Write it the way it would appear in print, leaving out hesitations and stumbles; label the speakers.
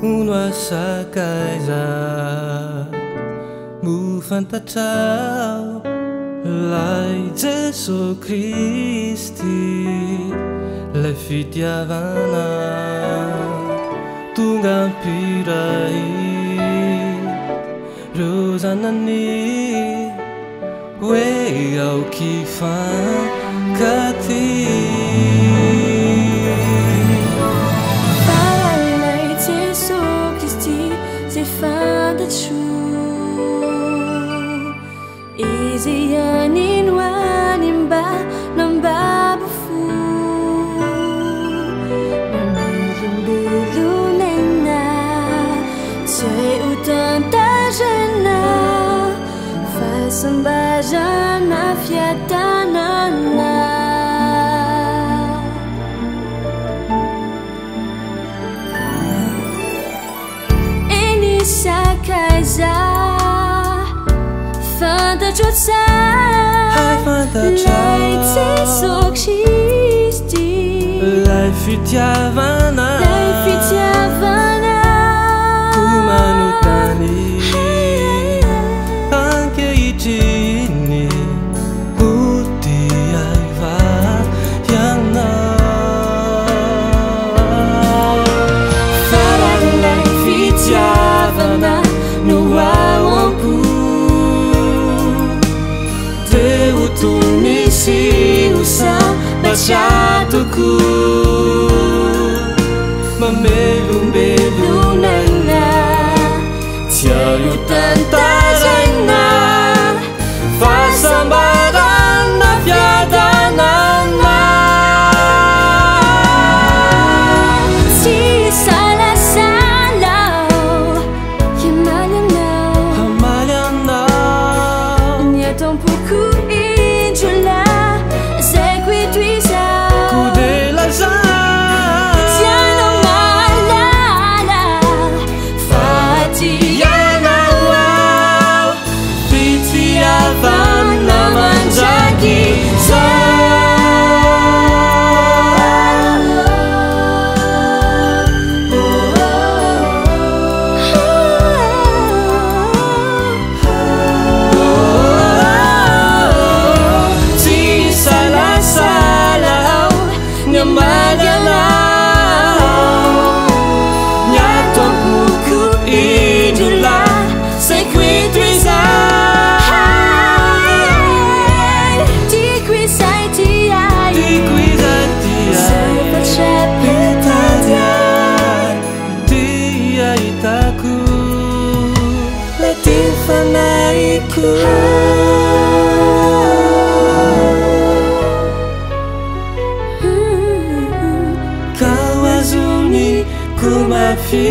Speaker 1: Unuasakaiza mufantatrao Lai Jesu Kristi Lai fitiavana Tonga ampiray Reo zanany hoe aoky fankaty
Speaker 2: Lai Jesu Kristi zay fantatro Izy anino animba nambabafo Namelombelonena Tsy utantazana Fasambazana fiatanana Enisakaiza Fantatro tsara Lai Jesu Kristi
Speaker 1: Lai fitiavana Kumanutani Ankehitriny Uti aivaiana
Speaker 2: Farany lai fitiavana no ao ampo
Speaker 1: Teo tunisy usambachatoko Mamelombelonana Tiaio tantazana Fasambarana fiadanana
Speaker 2: Tsy salasalao Hiamaly anao
Speaker 1: Hamaly anao
Speaker 2: Ny ataom-poko indrola Zay ko itoizao
Speaker 1: Kodelaza
Speaker 2: Tianao mahalala Fa tianao ao
Speaker 1: Fitiavana mandraky Tsy salasala Nyamaly anao Ny ataom-poko indrola Zay ko itoizao
Speaker 2: Tiako izay ty ay
Speaker 1: Tiako izay ty
Speaker 2: Zay
Speaker 1: Petady ay Dia hitako Lay ty fanahiko Kau azoni ku mafi